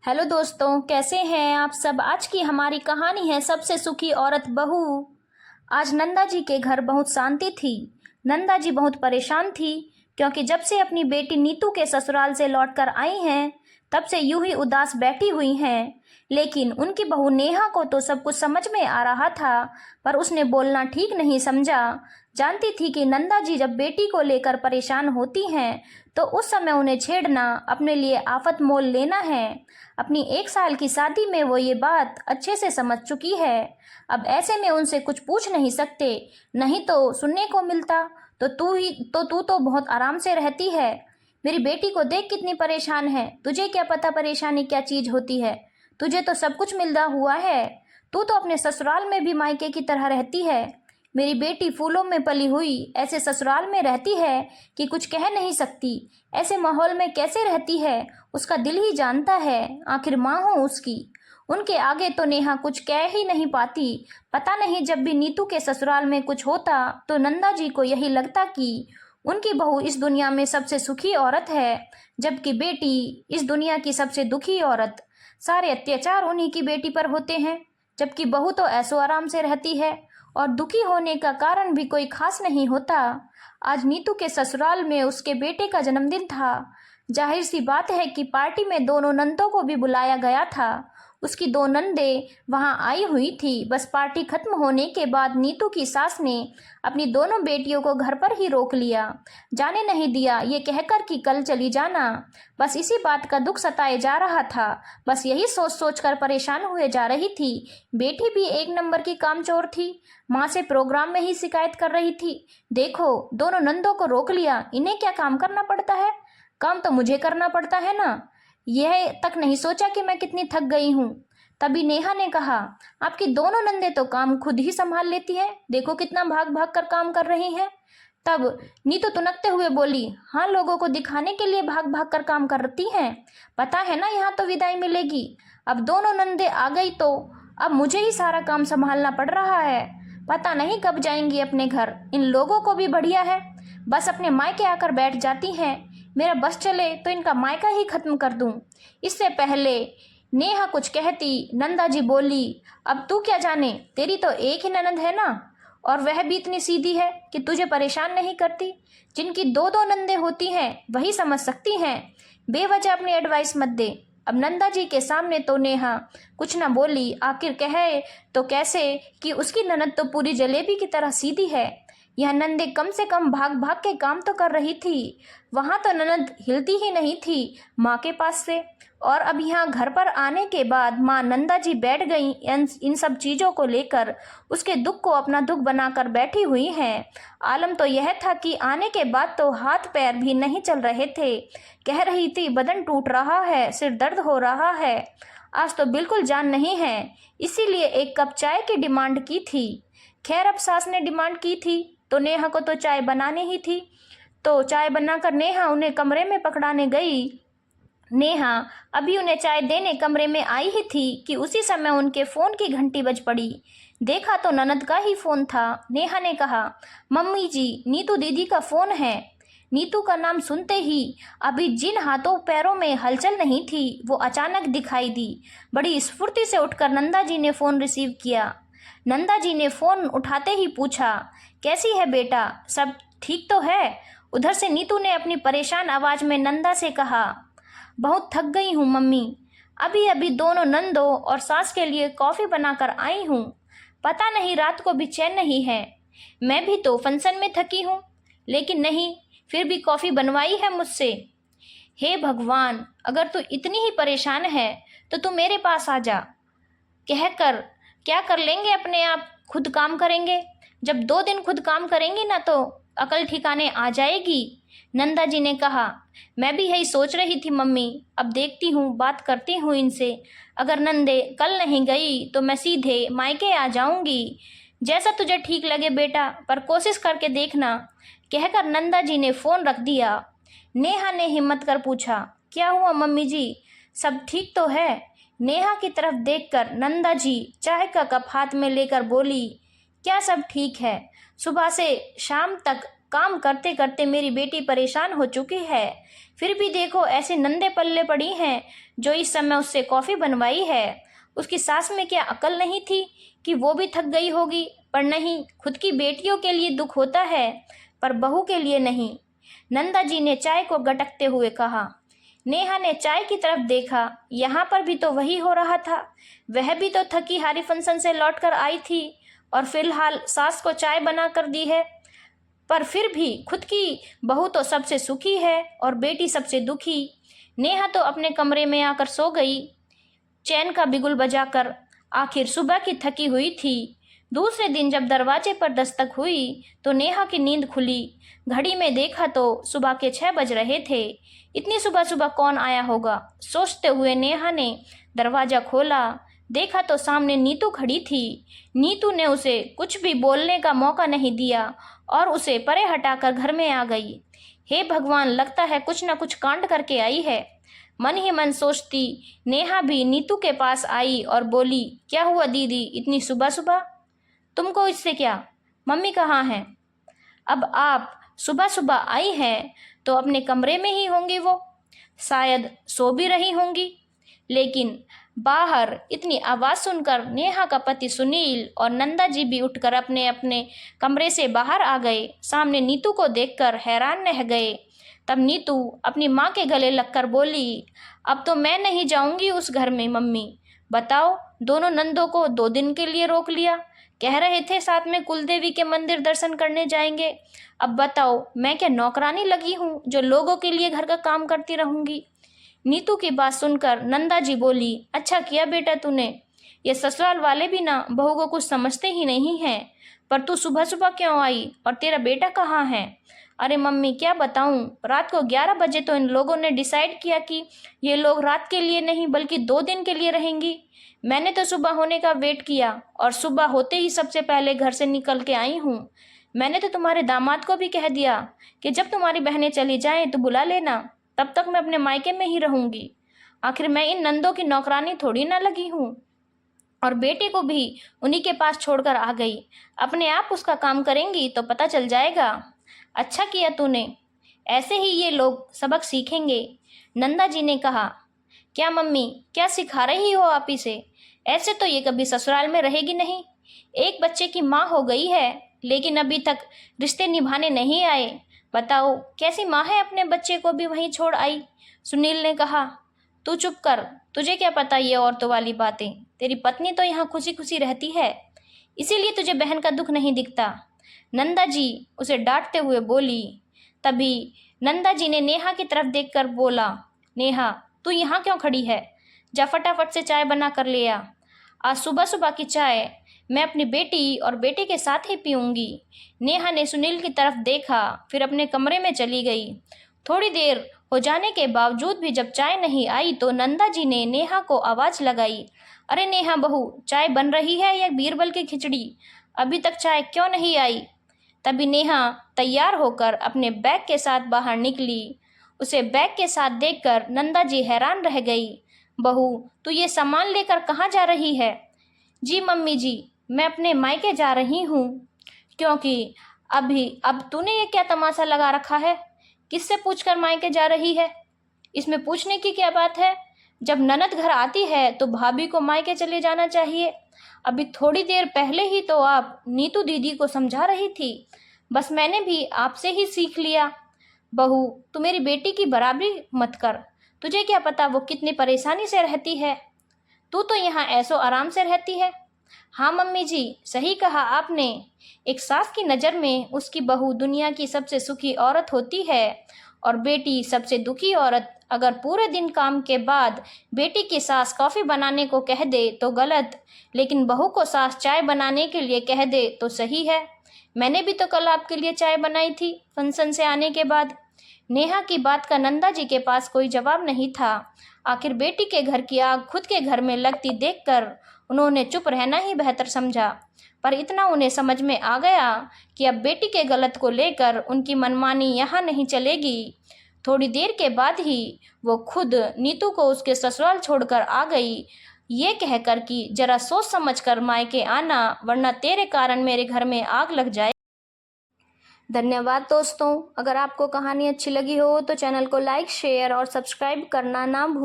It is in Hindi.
हेलो दोस्तों, कैसे हैं आप सब। आज की हमारी कहानी है सबसे सुखी औरत बहू। आज नंदा जी के घर बहुत शांति थी। नंदा जी बहुत परेशान थी क्योंकि जब से अपनी बेटी नीतू के ससुराल से लौटकर आई हैं तब से यूं ही उदास बैठी हुई हैं। लेकिन उनकी बहू नेहा को तो सब कुछ समझ में आ रहा था, पर उसने बोलना ठीक नहीं समझा। जानती थी कि नंदा जी जब बेटी को लेकर परेशान होती हैं तो उस समय उन्हें छेड़ना अपने लिए आफत मोल लेना है। अपनी 1 साल की शादी में वो ये बात अच्छे से समझ चुकी है। अब ऐसे में उनसे कुछ पूछ नहीं सकते, नहीं तो सुनने को मिलता तो तू तो बहुत आराम से रहती है। मेरी बेटी को देख कितनी परेशान है। तुझे क्या पता परेशानी क्या चीज होती है। तुझे तो सब कुछ मिलता हुआ है। तू तो अपने ससुराल में भी मायके की तरह रहती है। मेरी बेटी फूलों में पली हुई ऐसे ससुराल में रहती है कि कुछ कह नहीं सकती। ऐसे माहौल में कैसे रहती है उसका दिल ही जानता है। आखिर माँ हूँ उसकी। उनके आगे तो नेहा कुछ कह ही नहीं पाती। पता नहीं जब भी नीतू के ससुराल में कुछ होता तो नंदा जी को यही लगता कि उनकी बहू इस दुनिया में सबसे सुखी औरत है, जबकि बेटी इस दुनिया की सबसे दुखी औरत। सारे अत्याचार उन्हीं की बेटी पर होते हैं, जबकि बहू तो ऐसो आराम से रहती है और दुखी होने का कारण भी कोई खास नहीं होता। आज नीतू के ससुराल में उसके बेटे का जन्मदिन था। जाहिर सी बात है कि पार्टी में दोनों नंदों को भी बुलाया गया था। उसकी 2 नंदे वहां आई हुई थी। बस पार्टी खत्म होने के बाद नीतू की सास ने अपनी दोनों बेटियों को घर पर ही रोक लिया, जाने नहीं दिया, ये कहकर कि कल चली जाना। बस इसी बात का दुख सताए जा रहा था। बस यही सोच सोच कर परेशान हुए जा रही थी। बेटी भी एक नंबर की कामचोर थी। माँ से प्रोग्राम में ही शिकायत कर रही थी, देखो दोनों नंदों को रोक लिया, इन्हें क्या काम करना पड़ता है। काम तो मुझे करना पड़ता है ना। यह तक नहीं सोचा कि मैं कितनी थक गई हूँ। तभी नेहा ने कहा, आपकी दोनों नंदे तो काम खुद ही संभाल लेती हैं, देखो कितना भाग भाग कर काम कर रही हैं। तब नीतू तुनकते हुए बोली, हाँ लोगों को दिखाने के लिए भाग भाग कर काम करती हैं। पता है ना यहाँ तो विदाई मिलेगी। अब दोनों नंदे आ गई तो अब मुझे ही सारा काम संभालना पड़ रहा है। पता नहीं कब जाएंगी अपने घर। इन लोगों को भी बढ़िया है, बस अपने मायके आकर बैठ जाती हैं। मेरा बस चले तो इनका मायका ही खत्म कर दूं। इससे पहले नेहा कुछ कहती, नंदा जी बोली, अब तू क्या जाने, तेरी तो एक ही ननद है ना, और वह भी इतनी सीधी है कि तुझे परेशान नहीं करती। जिनकी 2 2 नंदे होती हैं वही समझ सकती हैं। बेवजह अपनी एडवाइस मत दे। अब नंदा जी के सामने तो नेहा कुछ ना बोली। आखिर कहे तो कैसे कि उसकी ननद तो पूरी जलेबी की तरह सीधी है। यह नंदे कम से कम भाग भाग के काम तो कर रही थी। वहां तो ननद हिलती ही नहीं थी माँ के पास से। और अब यहाँ घर पर आने के बाद माँ नंदा जी बैठ गई इन सब चीज़ों को लेकर, उसके दुख को अपना दुख बनाकर बैठी हुई हैं। आलम तो यह था कि आने के बाद तो हाथ पैर भी नहीं चल रहे थे। कह रही थी, बदन टूट रहा है, सिर दर्द हो रहा है, आज तो बिल्कुल जान नहीं है। इसीलिए एक कप चाय की डिमांड की थी। खैर अब सास ने डिमांड की थी तो नेहा को तो चाय बनानी ही थी। तो चाय बनाकर नेहा उन्हें कमरे में पकड़ाने गई। नेहा अभी उन्हें चाय देने कमरे में आई ही थी कि उसी समय उनके फोन की घंटी बज पड़ी। देखा तो ननद का ही फोन था। नेहा ने कहा, मम्मी जी, नीतू दीदी का फोन है। नीतू का नाम सुनते ही अभी जिन हाथों पैरों में हलचल नहीं थी वो अचानक दिखाई दी। बड़ी स्फूर्ति से उठकर नंदा जी ने फोन रिसीव किया। नंदा जी ने फोन उठाते ही पूछा, कैसी है बेटा, सब ठीक तो है। उधर से नीतू ने अपनी परेशान आवाज में नंदा से कहा, बहुत थक गई हूँ मम्मी, अभी अभी दोनों नंदों और सास के लिए कॉफ़ी बनाकर आई हूँ। पता नहीं रात को भी चैन नहीं है। मैं भी तो फंक्शन में थकी हूँ, लेकिन नहीं, फिर भी कॉफ़ी बनवाई है मुझसे। हे भगवान, अगर तू इतनी ही परेशान है तो तू मेरे पास आ जा। कहकर क्या कर लेंगे, अपने आप खुद काम करेंगे। जब 2 दिन खुद काम करेंगी ना तो अकल ठिकाने आ जाएगी। नंदा जी ने कहा, मैं भी यही सोच रही थी मम्मी, अब देखती हूँ, बात करती हूँ इनसे। अगर नंदे कल नहीं गई तो मैं सीधे मायके आ जाऊंगी। जैसा तुझे ठीक लगे बेटा, पर कोशिश करके देखना। कहकर नंदा जी ने फोन रख दिया। नेहा ने हिम्मत कर पूछा, क्या हुआ मम्मी जी, सब ठीक तो है। नेहा की तरफ देखकर नंदा जी चाय का कप हाथ में लेकर बोली, क्या सब ठीक है। सुबह से शाम तक काम करते करते मेरी बेटी परेशान हो चुकी है। फिर भी देखो ऐसे नंदे पल्ले पड़ी हैं जो इस समय उससे कॉफ़ी बनवाई है। उसकी सास में क्या अकल नहीं थी कि वो भी थक गई होगी? पर नहीं, खुद की बेटियों के लिए दुख होता है पर बहू के लिए नहीं। नंदा जी ने चाय को गटकते हुए कहा। नेहा ने चाय की तरफ देखा। यहाँ पर भी तो वही हो रहा था। वह भी तो थकी हारी फंक्शन से लौटकर आई थी और फिलहाल सास को चाय बना कर दी है। पर फिर भी खुद की बहू तो सबसे सुखी है और बेटी सबसे दुखी। नेहा तो अपने कमरे में आकर सो गई, चैन का बिगुल बजाकर। आखिर सुबह की थकी हुई थी। दूसरे दिन जब दरवाजे पर दस्तक हुई तो नेहा की नींद खुली। घड़ी में देखा तो सुबह के 6 बज रहे थे। इतनी सुबह सुबह कौन आया होगा, सोचते हुए नेहा ने दरवाज़ा खोला। देखा तो सामने नीतू खड़ी थी। नीतू ने उसे कुछ भी बोलने का मौका नहीं दिया और उसे परे हटाकर घर में आ गई। हे भगवान, लगता है कुछ न कुछ कांड करके आई है। मन ही मन सोचती नेहा भी नीतू के पास आई और बोली, क्या हुआ दीदी, इतनी सुबह सुबह? तुमको इससे क्या? मम्मी कहाँ हैं? अब आप सुबह सुबह आई हैं तो अपने कमरे में ही होंगी, वो शायद सो भी रही होंगी। लेकिन बाहर इतनी आवाज़ सुनकर नेहा का पति सुनील और नंदा जी भी उठकर अपने अपने कमरे से बाहर आ गए। सामने नीतू को देखकर हैरान रह गए। तब नीतू अपनी माँ के गले लगकर बोली, अब तो मैं नहीं जाऊंगी उस घर में मम्मी। बताओ, दोनों नंदों को 2 दिन के लिए रोक लिया। कह रहे थे साथ में कुलदेवी के मंदिर दर्शन करने जाएंगे। अब बताओ, मैं क्या नौकरानी लगी हूँ जो लोगों के लिए घर का काम करती रहूंगी? नीतू की बात सुनकर नंदा जी बोली, अच्छा किया बेटा तूने। ये ससुराल वाले भी ना बहू को कुछ समझते ही नहीं हैं। पर तू सुबह सुबह क्यों आई और तेरा बेटा कहाँ है? अरे मम्मी, क्या बताऊं, रात को 11 बजे तो इन लोगों ने डिसाइड किया कि ये लोग रात के लिए नहीं बल्कि 2 दिन के लिए रहेंगी। मैंने तो सुबह होने का वेट किया और सुबह होते ही सबसे पहले घर से निकल के आई हूँ। मैंने तो तुम्हारे दामाद को भी कह दिया कि जब तुम्हारी बहनें चली जाएं तो बुला लेना, तब तक मैं अपने मायके में ही रहूंगी। आखिर मैं इन नंदों की नौकरानी थोड़ी ना लगी हूँ। और बेटे को भी उन्हीं के पास छोड़कर आ गई। अपने आप उसका काम करेंगी तो पता चल जाएगा। अच्छा किया तूने, ऐसे ही ये लोग सबक सीखेंगे। नंदा जी ने कहा, क्या मम्मी, क्या सिखा रही हो आप इसे? ऐसे तो ये कभी ससुराल में रहेगी नहीं। एक बच्चे की माँ हो गई है लेकिन अभी तक रिश्ते निभाने नहीं आए। बताओ कैसी माँ है, अपने बच्चे को भी वहीं छोड़ आई। सुनील ने कहा, तू चुप कर, तुझे क्या पता ये औरतों वाली बातें। तेरी पत्नी तो यहाँ खुशी खुशी रहती है, इसीलिए तुझे बहन का दुख नहीं दिखता। नंदा जी उसे डांटते हुए बोली। तभी नंदा जी ने नेहा की तरफ देखकर बोला, नेहा तू यहाँ क्यों खड़ी है? जा फटाफट से चाय बना कर ले आ। आज सुबह सुबह की चाय मैं अपनी बेटी और बेटे के साथ ही पीऊंगी। नेहा ने सुनील की तरफ देखा, फिर अपने कमरे में चली गई। थोड़ी देर हो जाने के बावजूद भी जब चाय नहीं आई तो नंदा जी ने नेहा को आवाज़ लगाई, अरे नेहा बहू, चाय बन रही है या बीरबल की खिचड़ी? अभी तक चाय क्यों नहीं आई? तभी नेहा तैयार होकर अपने बैग के साथ बाहर निकली। उसे बैग के साथ देखकर नंदा जी हैरान रह गई। बहू, तू ये सामान लेकर कहाँ जा रही है? जी मम्मी जी, मैं अपने मायके जा रही हूँ। क्योंकि अब तूने ये क्या तमाशा लगा रखा है? किससे पूछकर मायके जा रही है? इसमें पूछने की क्या बात है? जब ननद घर आती है तो भाभी को मायके चले जाना चाहिए। अभी थोड़ी देर पहले ही तो आप नीतू दीदी को समझा रही थी, बस मैंने भी आपसे ही सीख लिया। बहू, तू मेरी बेटी की बराबरी मत कर। तुझे क्या पता वो कितनी परेशानी से रहती है। तू तो यहाँ ऐसो आराम से रहती है। हाँ मम्मी जी, सही कहा आपने। एक सास की नज़र में उसकी बहू दुनिया की सबसे सुखी औरत होती है और बेटी सबसे दुखी औरत। अगर पूरे दिन काम के बाद बेटी की सास कॉफ़ी बनाने को कह दे तो गलत, लेकिन बहू को सास चाय बनाने के लिए कह दे तो सही है। मैंने भी तो कल आपके लिए चाय बनाई थी फंक्शन से आने के बाद। नेहा की बात का नंदा जी के पास कोई जवाब नहीं था। आखिर बेटी के घर की आग खुद के घर में लगती देखकर उन्होंने चुप रहना ही बेहतर समझा। पर इतना उन्हें समझ में आ गया कि अब बेटी के गलत को लेकर उनकी मनमानी यहाँ नहीं चलेगी। थोड़ी देर के बाद ही वो खुद नीतू को उसके ससुराल छोड़कर आ गई, ये कहकर कि जरा सोच समझ कर मायके आना, वरना तेरे कारण मेरे घर में आग लग जाए। धन्यवाद दोस्तों। अगर आपको कहानी अच्छी लगी हो तो चैनल को लाइक, शेयर और सब्सक्राइब करना ना भूलें।